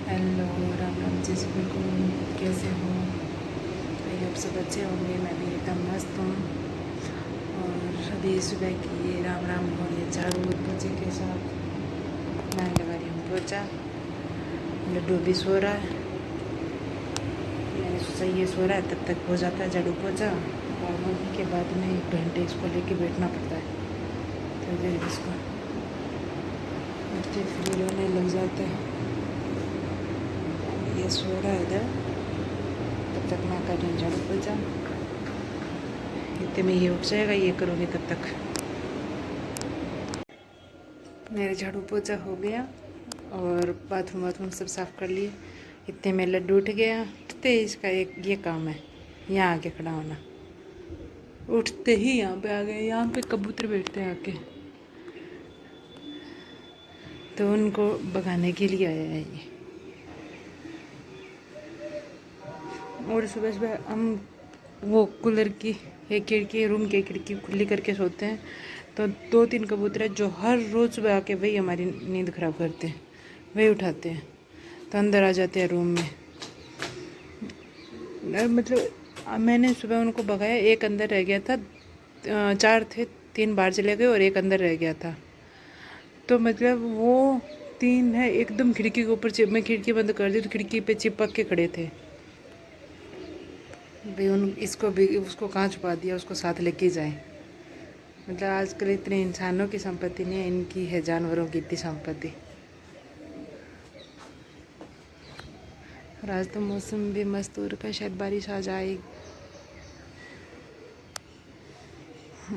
Hello, Ram Ram ji सभी को। कैसे हो? आई होप सब अच्छे होंगे। मैं भी एकदम मस्त हूँ। और अभी सुबह की ये राम राम हो रही है झाड़ू और पोछे के साथ। मैं लगा रही हूँ पोछा। लड्डू भी सो रहा है। मैंने सोचा ये सो रहा है तब तक हो जाता है झाड़ू पोछा, और के बाद में 1 घंटे इसको लेके बैठना पड़ता है। तो देर इसको उठते फिर रोने लग जाता है। ये सो रहा है इधर, तब तक मैं कर रही हूँ झाड़ू पोछा। इतने में ये उठ जाएगा, ये करोगे तब तक। मेरे झाड़ू पोछा हो गया और बाथरूम सब साफ़ कर लिए। इतने में लड्डू उठ गया। उठते ही इसका एक ये काम है, यहाँ आके खड़ा होना। उठते ही यहाँ पे आ गए। यहाँ पे कबूतर बैठते हैं आके, तो उनको भगाने के लिए आया है ये। और सुबह सुबह हम वो कूलर की एक खिड़की, रूम की खिड़की खुली करके सोते हैं, तो 2-3 कबूतर हैं जो हर रोज़ सुबह आके वही हमारी नींद ख़राब करते हैं, वही उठाते हैं, तो अंदर आ जाते हैं रूम में। मतलब मैंने सुबह उनको भगाया, एक अंदर रह गया था। 4 थे, 3 बाहर चले गए और एक अंदर रह गया था। तो मतलब वो 3 है एकदम खिड़की के ऊपर। मैं खिड़की बंद कर दी तो खिड़की पे चिपक के खड़े थे भाई। उन इसको भी, उसको कहाँ छुपा दिया, उसको साथ लेके जाए। मतलब आजकल इतने इंसानों की संपत्ति नहीं है, इनकी है जानवरों की इतनी संपत्ति। और आज तो मौसम भी मस्त हो रखा है, शायद बारिश आ जाए।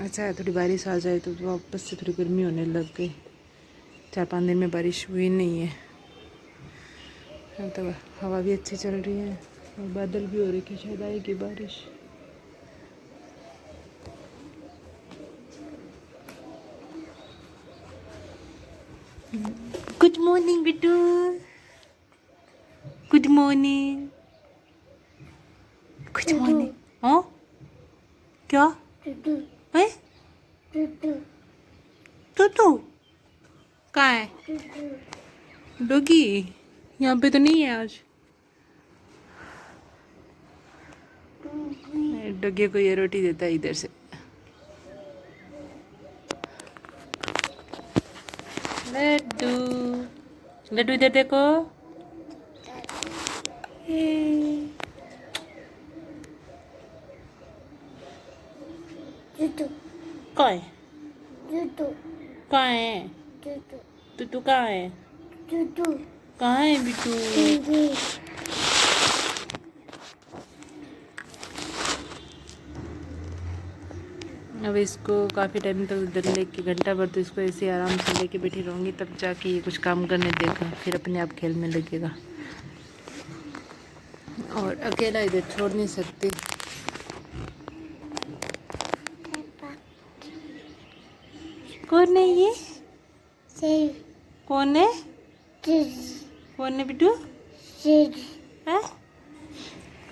अच्छा है, थोड़ी बारिश आ जाए तो वापस से थोड़ी गर्मी होने लग गई। 4-5 दिन में बारिश हुई नहीं है। तो हवा भी अच्छी चल रही है और बादल भी हो रही है, शायद आएगी बारिश। Good morning Bittu, good morning, good morning. हाँ क्या है? टूटू कहाँ है? डॉगी यहाँ पे तो नहीं है आज। डॉगी को ये रोटी देता है इधर से। लड्डू, लड्डू इधर देखो। कहाँ है? कहाँ है? टूटू कहाँ है? कहाँ है बिट्टू? अब इसको काफ़ी टाइम तक उधर लेके, घंटा भर तो इसको ऐसे आराम से लेके बैठी रहूँगी, तब जाके ये कुछ काम करने देगा, फिर अपने आप खेलने लगेगा। और अकेला इधर छोड़ नहीं सकती। कौन है ये? कौन है? कौन है बिट्टू? है?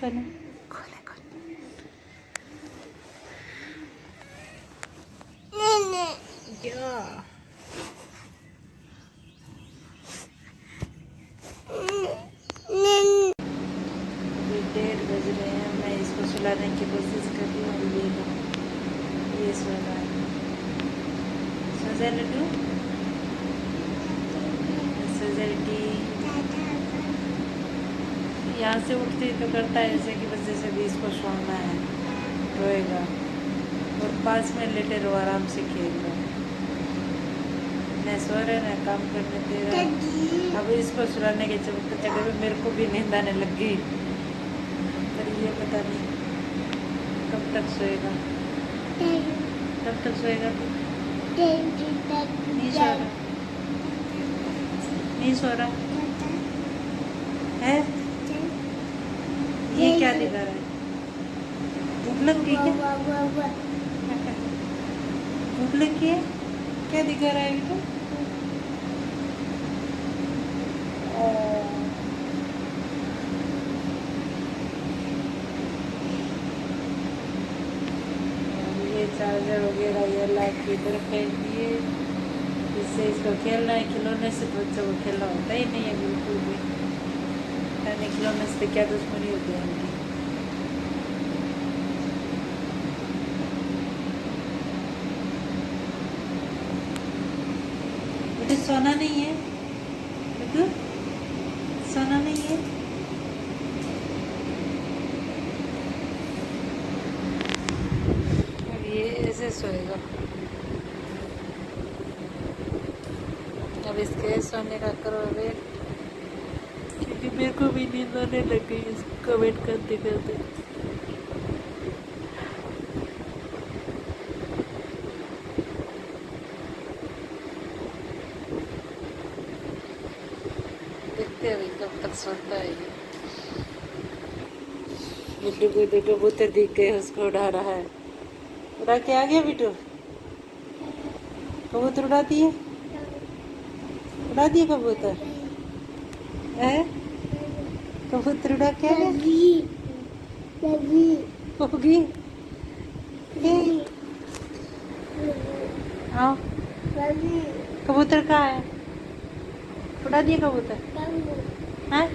कौन है? कौन है? क्या? 1:30 बज रहे हैं। मैं इसको सुलाने की कोशिश कर रही हूँ। ये सो रहा है। सो जा लड्डू, सो जा बेटी। यहाँ से उठते ही तो करता है ऐसे कि बस जैसे भी इसको सोना है, रोएगा। और पास में लेटे रहो, आराम से खेल रहा है। न सो रहे न काम करने दे रहा। अब इसको सुलाने के चक्कर में मेरे को भी नींद आने लग गई। पर ये पता नहीं कब तक सोएगा। कब तक सोएगा? नहीं सो रहा, नहीं सो रहा है। ये क्या दिखा रहा है? भूख लग गई क्या? भूख लग गई है? क्या दिखा रहा है बेटा? ये चार्जर वगैरह ये लाइट की तरफ फेंक दिए। इससे इसको खेलना है, खिलौने से बच्चों को खेलना होता ही नहीं है बिल्कुल भी। मैंने खिलौने से क्या दुश्मनी होती है उनकी। बेटे सोना नहीं है, बेटू सोना नहीं है। अब ये ऐसे सोएगा। अब इसके सोने का करो वेट, क्योंकि मेरे को भी नींद आने लग गई इसको वेट करते करते। देखते हैं अभी कब तक सोता है ये। बिट्टू को देखो कबूतर दिख गए, उसको उड़ा रहा है। उड़ा के आ गया बिट्टू, कबूतर उड़ा दिए, उड़ा दिए कबूतर है। कबूतर उड़ा के आ गया। होगी आओ, कबूतर कहाँ है? उड़ा दिए कबूतर है।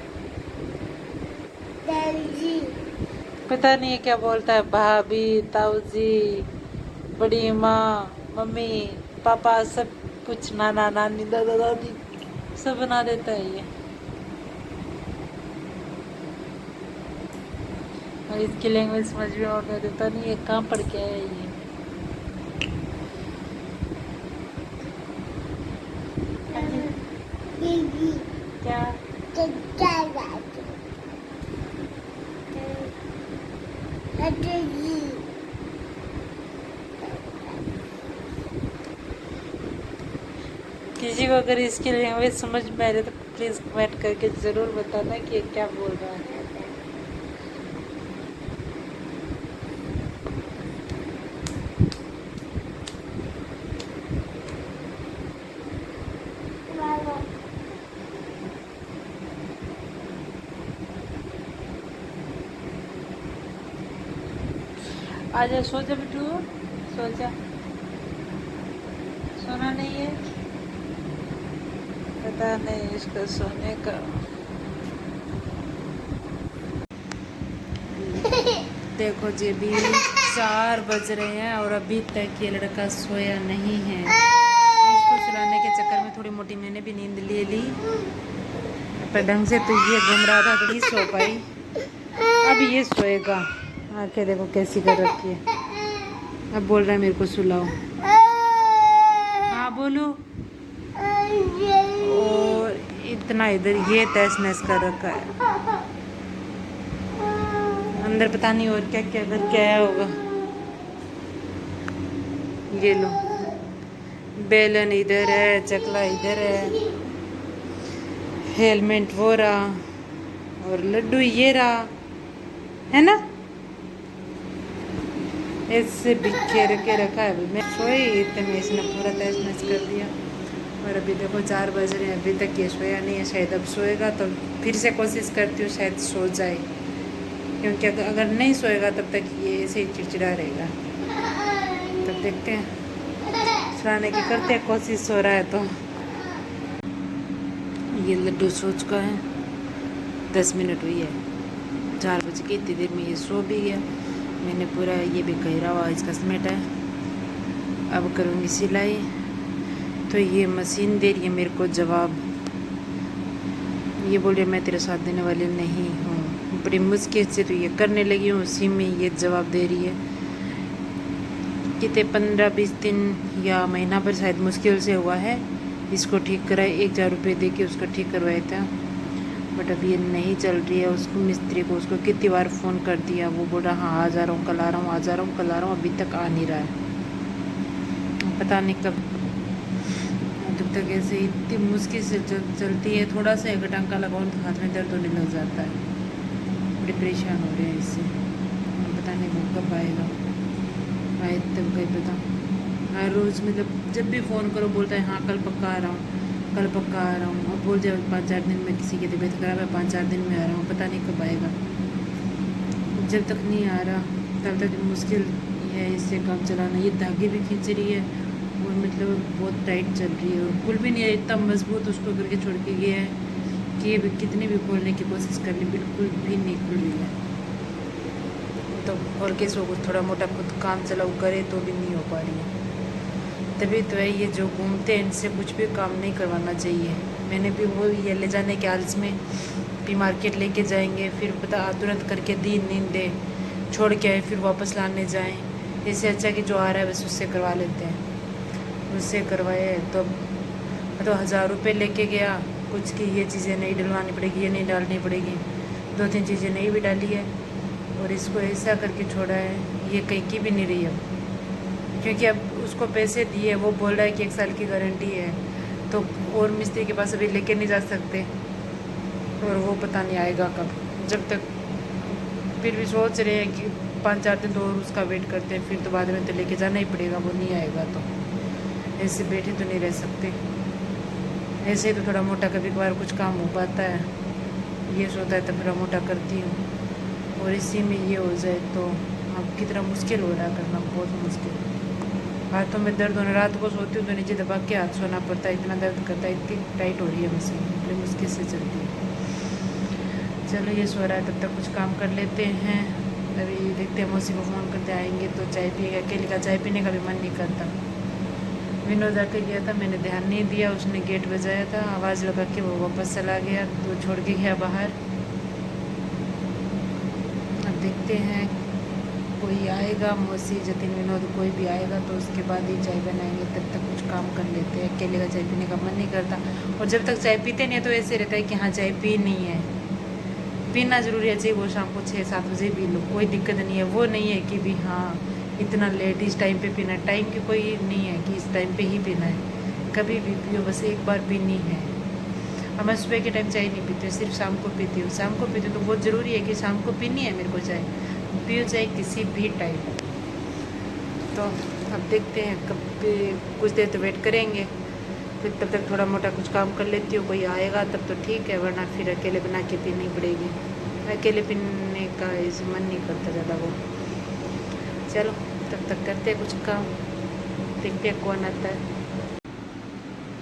पता नहीं क्या बोलता है, भाभी, ताऊजी, बड़ी माँ, मम्मी, पापा, सब कुछ, नाना नानी, दादा दादी, सब बना देता है ये। और इसकी लैंग्वेज समझ में आने देता नहीं, ये कहाँ पढ़ के आया ये। क्या किसी को अगर इसकी लैंग्वेज समझ में आ रही तो प्लीज़ कमेंट करके ज़रूर बताना कि ये क्या बोल रहा है। आजा, सो जा बिट्टू, सो जा। सोना नहीं है, पता नहीं इसका सोने का। देखो जी, अभी 4 बज रहे हैं और अभी तक ये लड़का सोया नहीं है। इसको सुलाने के चक्कर में थोड़ी मोटी मैंने भी नींद ले ली पर ढंग से, तो ये घूम रहा था तो नहीं सो पाई। अब ये सोएगा। आंखें देखो कैसी कर रखी है। अब बोल रहा है मेरे को सुलाओ। हाँ बोलो। और इतना इधर ये तहस नहस कर रखा है, अंदर पता नहीं और क्या क्या करके आया होगा। ये लो, बेलन इधर है, चकला इधर है, हेलमेट वो रहा और लड्डू ये रहा, है ना। ऐसे बिखेर के रखा है। मैं सोई इतने में इसने पूरा तहस नहस कर दिया। और अभी देखो 4 बज रहे हैं, अभी तक ये सोया नहीं है। शायद अब सोएगा तो फिर से कोशिश करती हूँ शायद सो जाए, क्योंकि अगर नहीं सोएगा तब तक ये ऐसे ही चिड़चिड़ा रहेगा। तब देखते हैं, सुलाने की करते हैं कोशिश, सो रहा है तो। ये लड्डू सो चुका है, 10 मिनट हुई है, 4 बज के इतनी देर में ये सो भी गया। मैंने पूरा ये भी गहरा हुआ इसका समेटा है। अब करूँगी सिलाई। तो ये मशीन दे रही है मेरे को जवाब, ये बोल रही है मैं तेरे साथ देने वाली नहीं हूँ। बड़ी मुश्किल से तो ये करने लगी हूँ, उसी में ये जवाब दे रही है। कितने 15-20 दिन या महीना भर शायद मुश्किल से हुआ है इसको ठीक कराए। 1000 रुपये दे के उसको ठीक करवाया था, बट अब ये नहीं चल रही है। उसको मिस्त्री को उसको कितनी बार फ़ोन कर दिया, वो बोल रहा हाँ आ जा रहा हूँ, कल आ रहा हूँ, आ जा रहा हूँ, कल आ रहा हूँ, अभी तक आ नहीं रहा है। पता नहीं कब तक ऐसे इतनी मुश्किल से चलती है। थोड़ा सा एक टांका लगाओ तो हाथ में दर्द होने लग जाता है। बड़े परेशान हो रहे हैं इससे, पता नहीं वो कब आएगा, आए तब कहीं पता। हर रोज़ मतलब जब भी फ़ोन करो बोलता है हाँ कल पक्का आ रहा हूँ, कल पक्का आ रहा हूँ। अब बोल जाए 5-4 दिन में किसी की तबीयत खराब है, 5-4 दिन में आ रहा हूँ, पता नहीं कब आएगा। जब तक नहीं आ रहा तब तक मुश्किल है इससे काम चलाना। ये धागे भी खींच रही है और मतलब बहुत टाइट चल रही है, और पुल भी नहीं है, इतना मजबूत उसको करके छोड़ के गया है कि भी कितनी भी खोलने की कोशिश कर ली, बिल्कुल भी नहीं खुल रही है। तो और कैसे को थोड़ा मोटा खुद काम चलाऊ करे तो भी नहीं हो पा रही है। तभी तो है ये जो घूमते हैं इनसे कुछ भी काम नहीं करवाना चाहिए। मैंने भी वो ये ले जाने के आलस में भी मार्केट लेके जाएंगे, फिर पता तुरंत करके दिन नींद दे छोड़ के आए, फिर वापस लाने जाएं। इससे अच्छा कि जो आ रहा है बस उससे करवा लेते हैं। उससे करवाए तो मतलब 1000 रुपये लेके गया, कुछ की ये चीज़ें नहीं डलवानी पड़ेगी, ये नहीं डालनी पड़ेगी, 2-3 चीज़ें नहीं भी डाली है और इसको ऐसा करके छोड़ा है। ये कहीं की भी नहीं रही अब, क्योंकि अब उसको पैसे दिए, वो बोल रहा है कि 1 साल की गारंटी है, तो और मिस्त्री के पास अभी लेके नहीं जा सकते और वो पता नहीं आएगा कब। जब तक फिर भी सोच रहे हैं कि 5-4 दिन तो और उसका वेट करते हैं, फिर तो बाद में तो लेके जाना ही पड़ेगा, वो नहीं आएगा तो ऐसे बैठे तो नहीं रह सकते। ऐसे ही तो थोड़ा मोटा कभी कभार कुछ काम हो पाता है, ये सोता है तो थोड़ा मोटा करती हूँ और इसी में ये हो जाए तो अब कितना मुश्किल हो रहा है करना, बहुत मुश्किल। हाथों में दर्द होने, रात को सोती हूँ तो नीचे दबा के हाथ सोना पड़ता है, इतना दर्द करता है, इतनी टाइट हो रही है मशीन, बड़ी मुश्किल से चलती है। चलो ये सो रहा है, तब तक कुछ काम कर लेते हैं। अभी देखते हैं, मौसी को फ़ोन करते आएंगे तो चाय पिएगा। अकेले का चाय पीने का भी मन नहीं करता। विनोद आके गया था, मैंने ध्यान नहीं दिया, उसने गेट बजाया था, आवाज़ लगा के वो वापस चला गया, तो छोड़ के गया बाहर। अब देखते हैं कोई आएगा, मौसी जतिन विनोद कोई भी आएगा तो उसके बाद ही चाय बनाएंगे। तब तक कुछ काम कर लेते हैं, अकेले का चाय पीने का मन नहीं करता। और जब तक चाय पीते नहीं है तो ऐसे रहता है कि हाँ चाय पीनी है, पीना ज़रूरी है, चाहे वो शाम को 6-7 बजे पी लो, कोई दिक्कत नहीं है। वो नहीं है कि भी हाँ इतना लेट इस टाइम पे पीना है, टाइम की कोई नहीं है कि इस टाइम पे ही पीना है, कभी भी पियो, बस एक बार पीनी है। और मैं सुबह के टाइम चाय नहीं पीती हूँ, सिर्फ शाम को पीती हूँ। शाम को पीती हूँ तो बहुत ज़रूरी है कि शाम को पीनी है मेरे को चाय, पियो चाहे किसी भी टाइम। तो अब देखते हैं कब, कुछ देर तो वेट करेंगे, फिर तब तक थोड़ा मोटा कुछ काम कर लेती हूँ। कोई आएगा तब तो ठीक है, वरना फिर अकेले बना के पीनी पड़ेगी। अकेले पीने का इस मन नहीं करता ज़्यादा वो। चलो तब तक करते हैं कुछ काम, देखते हैं कौन आता है।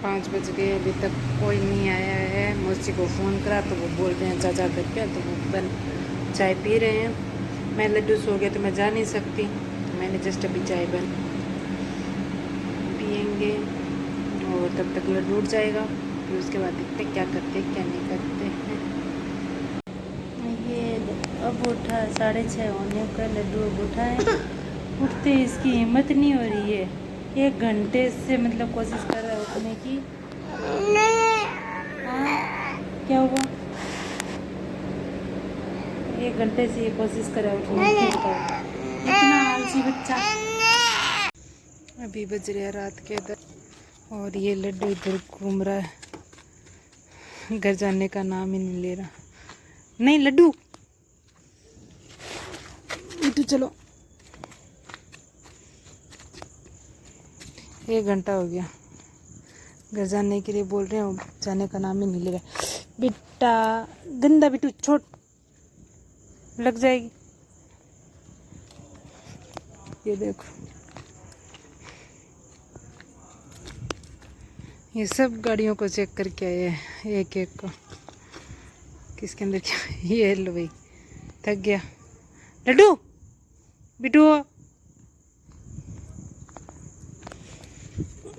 5 बज गए, अभी तक कोई नहीं आया है। मौसी को फ़ोन करा तो वो बोल रहे हैं चाचा करके, तो वो बन चाय पी रहे हैं। मैं लड्डू सो गया तो मैं जा नहीं सकती, तो मैंने जस्ट अभी चाय बन पियेंगे और तब तक लड्डू उठ जाएगा। फिर उसके बाद देखते क्या करते क्या नहीं करते हैं। ये अब उठा, 6:30 होने का, लड्डू अब उठा है। उठते इसकी हिम्मत नहीं हो रही है, 1 घंटे से मतलब कोशिश कर रहा है उठने की। हाँ क्या हुआ? 1 घंटे से ये कोशिश कर रहा है उठने की, इतना आलसी बच्चा। अभी बज रहे हैं रात के 10 और ये लड्डू इधर घूम रहा है, घर जाने का नाम ही नहीं ले रहा। नहीं लड्डू, तो चलो 1 घंटा हो गया, घर जाने के लिए बोल रहे हैं, जाने का नाम ही नहीं ले रहा। बेटा गंदा बिट्टू, छोड़, लग जाएगी। ये देखो, ये सब गाड़ियों को चेक करके आए हैं, एक एक को, किसके अंदर क्या। ये लो भाई, थक गया। लड्डू बिट्टू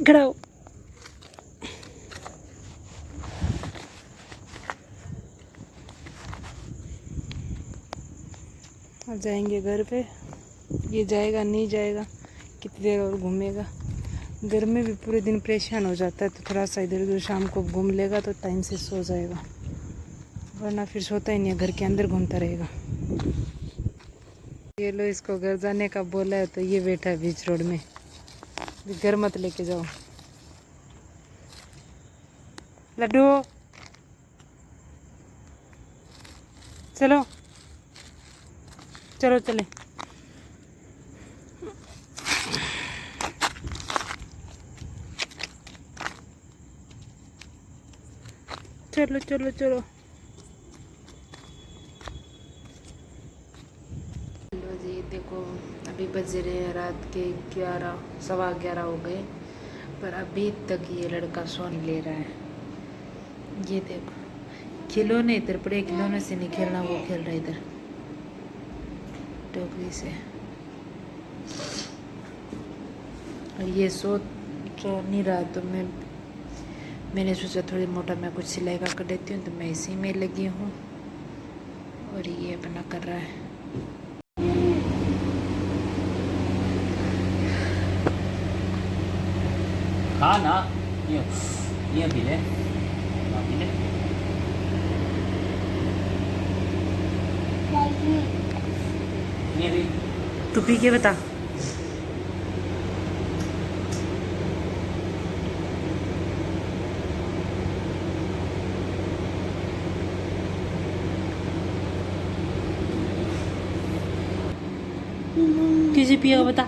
खड़ा हो। अब जाएंगे घर पे, ये जाएगा नहीं जाएगा, कितनी देर और घूमेगा। घर में भी पूरे दिन परेशान हो जाता है, तो थोड़ा सा इधर उधर शाम को घूम लेगा तो टाइम से सो जाएगा, वरना फिर सोता ही नहीं है, घर के अंदर घूमता रहेगा। ये लो, इसको घर जाने का बोला है तो ये बैठा है बीच रोड में, घर मत लेके जाओ। लड्डू चलो चलो चले। चलो चलो चलो। लो जी देखो, अभी बज रहे हैं रात के 11, 11:15 हो गए, पर अभी तक ये लड़का सोने ले रहा है। ये देखो खिलौने इधर पड़े, खिलौने से नहीं खेलना, वो खेल रहा है इधर टोकरी से। और ये सो नहीं रहा तो मैंने सोचा थोड़ी मोटा मैं कुछ सिलाई का कर देती हूँ, तो मैं इसी में लगी हूँ। और ये अपना कर रहा है। हाँ ना, ये भी ले, हाँ, भी ले। ये भी तू पी के बता। किसे पिया बता।